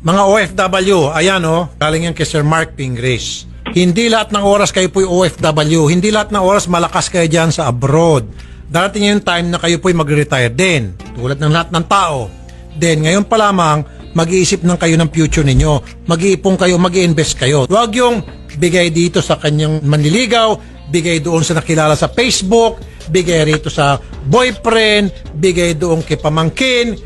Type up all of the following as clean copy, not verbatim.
Mga OFW, ayan galing yan kay Sir Mark Pingris. Hindi lahat ng oras kayo po'y OFW. Hindi lahat ng oras malakas kayo dyan sa abroad. Darating yung time na kayo po'y mag-retire din. Tulad ng lahat ng tao. Then, ngayon pa lamang, mag-iisip ng kayo ng future ninyo. Mag-iipong kayo, mag-i-invest kayo. Huwag yung bigay dito sa kanyang manliligaw, bigay doon sa nakilala sa Facebook, bigay rito sa boyfriend, bigay doon kay pamangkin,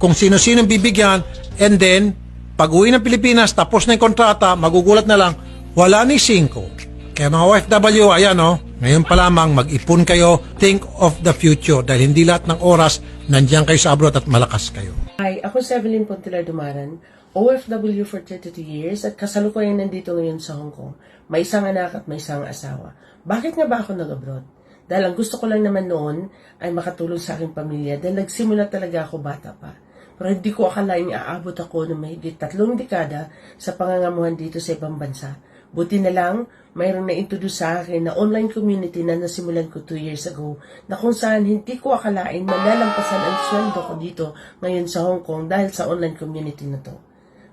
kung sino-sino bibigyan, and then, pag-uwi ng Pilipinas, tapos na yung kontrata, magugulat na lang, wala ni 5. Kaya mga OFW, ayan ngayon pa lamang, mag-ipon kayo, think of the future, dahil hindi lahat ng oras, nandiyan kayo sa abroad at malakas kayo. Hi, ako si Evelyn Pontilar Dumaran, OFW for 32 years at kasalukuyan nandito ngayon sa Hong Kong. May isang anak at may isang asawa. Bakit nga ba ako nag-abroad? Dahil ang gusto ko lang naman noon ay makatulong sa aking pamilya dahil nagsimula talaga ako bata pa. Pero hindi ko akalaing aabot ako ng mahigit 3 dekada sa pangangamuhan dito sa ibang bansa. Buti na lang, mayroong na-introduce sa akin na online community na nasimulan ko 2 years ago na kung saan hindi ko akalain malalampasan ang sweldo ko dito ngayon sa Hong Kong dahil sa online community na to.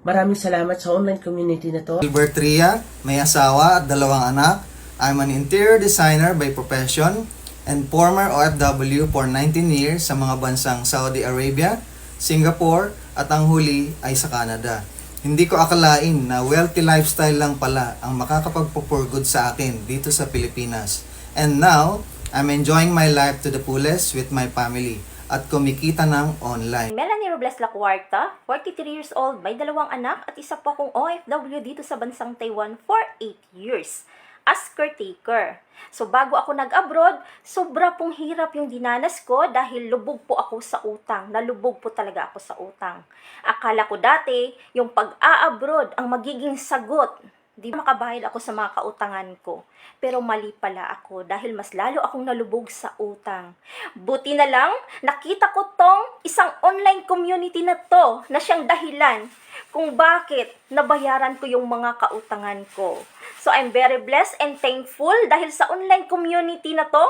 Maraming salamat sa online community na to. Gilbert Ria, may asawa at 2 anak. I'm an interior designer by profession and former OFW for 19 years sa mga bansang Saudi Arabia, Singapore, at ang huli ay sa Canada. Hindi ko akalain na wealthy lifestyle lang pala ang makakapagpo-for good sa akin dito sa Pilipinas. And now, I'm enjoying my life to the fullest with my family at kumikita ng online. Melanie Robles La Cuarta, 43 years old, may 2 anak at isa po akong OFW dito sa bansang Taiwan for 8 years. As caretaker. So bago ako nag-abroad, sobra pong hirap yung dinanas ko dahil lubog po ako sa utang. Nalubog po talaga ako sa utang. Akala ko dati, yung pag-a-abroad ang magiging sagot. Di makabayad ako sa mga kautangan ko. Pero mali pala ako dahil mas lalo akong nalubog sa utang. Buti na lang, nakita ko tong isang online community na to na siyang dahilan kung bakit nabayaran ko yung mga kautangan ko. So I'm very blessed and thankful dahil sa online community na to,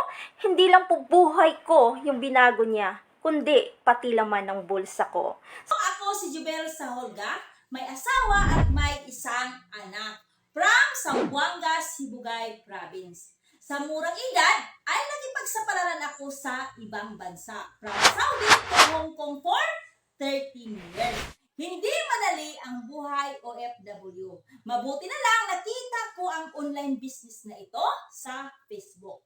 hindi lang po buhay ko yung binago niya, kundi pati laman ng bulsa ko. So ako si Jubel Saholga, may asawa at may isang anak from Zamboanga, Sibugay Province. Sa murang edad ay nakipagsapalaran ako sa ibang bansa from Saudi to Hong Kong for 13 years. Hindi madali ang buhay OFW. Mabuti na lang nakita ko ang online business na ito sa Facebook.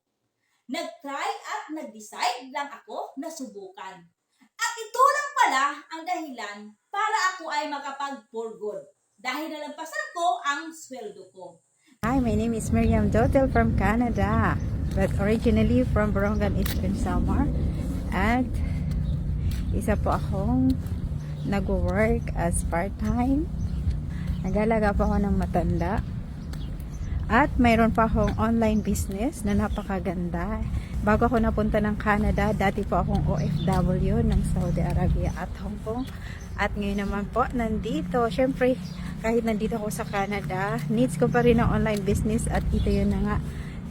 Nag-try at nag-decide lang ako na subukan. At ito lang pala ang dahilan para ako ay makapag-for good. Dahil nalampasan ko ang sweldo ko. Hi, my name is Miriam Dotel from Canada, but originally from Borongan, Eastern Samar. At isa po akong nag-work as part-time. Nag-alaga po ako ng matanda. At mayroon pa akong online business na napakaganda. Bago ako napunta ng Canada, dati po akong OFW ng Saudi Arabia at Hong Kong. At ngayon naman po, nandito. Siyempre, kahit nandito ako sa Canada, needs ko pa rin ang online business at ito yun na nga,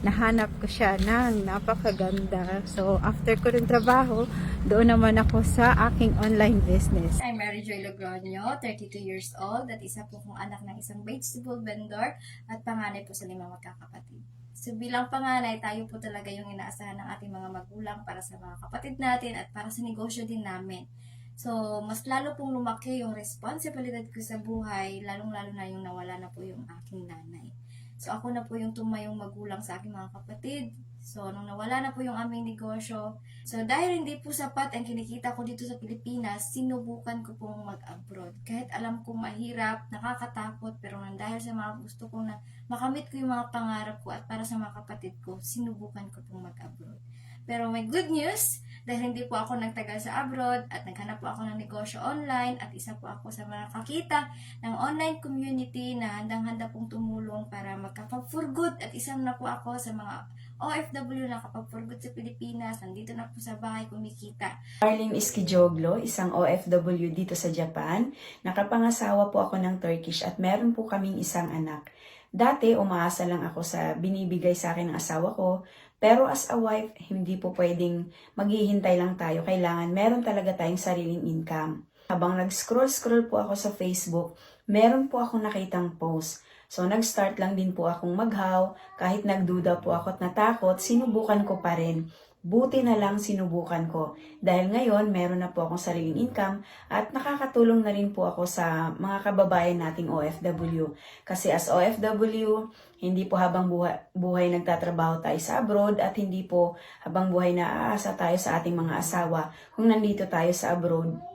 nahanap ko siya ng napakaganda. So, after ko ng trabaho, doon naman ako sa aking online business. I'm Mary Joy Logroño, 32 years old, at isa po kong anak ng isang vegetable vendor at panganay po sa 5 magkakapatid. So bilang panganay, tayo po talaga yung inaasahan ng ating mga magulang para sa mga kapatid natin at para sa negosyo din namin. So mas lalo pong lumaki yung responsibilidad ko sa buhay, lalong-lalo na yung nawala na po yung aking nanay. So ako na po yung tumayong magulang sa aking mga kapatid. So nung nawala na po yung aming negosyo, so dahil hindi po sapat ang kinikita ko dito sa Pilipinas, sinubukan ko pong mag-abroad. Kahit alam kong mahirap, nakakatakot, pero dahil sa mga gusto kong na makamit ko yung mga pangarap ko at para sa mga kapatid ko, sinubukan ko pong mag-abroad. Pero may good news, dahil hindi po ako nagtagal sa abroad at naghanap po ako ng negosyo online at isa po ako sa mga kakita ng online community na handang-handa pong tumulong para magkapag-for good at isang na po ako sa mga OFW na kapag-for good sa Pilipinas, nandito na po sa bahay kumikita. Arlene Iskijoglo, isang OFW dito sa Japan. Nakapangasawa po ako ng Turkish at meron po kaming isang anak. Dati, umaasa lang ako sa binibigay sa akin ng asawa ko, pero as a wife, hindi po pwedeng maghihintay lang tayo. Kailangan meron talaga tayong sariling income. Habang nag-scroll po ako sa Facebook, meron po akong nakitang post. So, nag-start lang din po akong maghaw. Kahit nagduda po ako at natakot, sinubukan ko pa rin. Buti na lang sinubukan ko. Dahil ngayon, meron na po akong sariling income at nakakatulong na rin po ako sa mga kababayan nating OFW. Kasi as OFW, hindi po habang buhay nagtatrabaho tayo sa abroad at hindi po habang buhay naaasa tayo sa ating mga asawa kung nandito tayo sa abroad.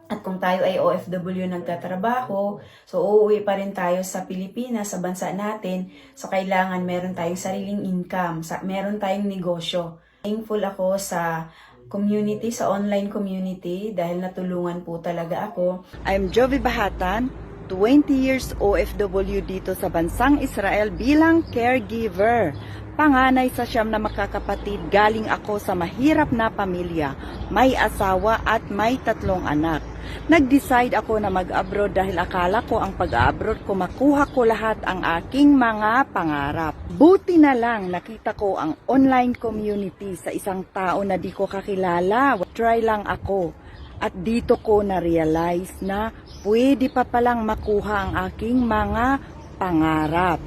At kung tayo ay OFW nagtatrabaho, so uuwi pa rin tayo sa Pilipinas, sa bansa natin. So kailangan meron tayong sariling income, meron tayong negosyo. Thankful ako sa community, sa online community dahil natulungan po talaga ako. I'm Jovi Bahatan, 20 years OFW dito sa bansang Israel bilang caregiver. Panganay sa 9 na magkakapatid, galing ako sa mahirap na pamilya, may asawa at may 3 anak. Nag-decide ako na mag-abroad dahil akala ko ang pag-abroad ko makuha ko lahat ang aking mga pangarap. Buti na lang nakita ko ang online community sa isang tao na di ko kakilala. Try lang ako at dito ko na-realize na pwede pa palang makuha ang aking mga pangarap.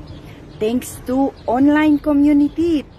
Thanks to online community.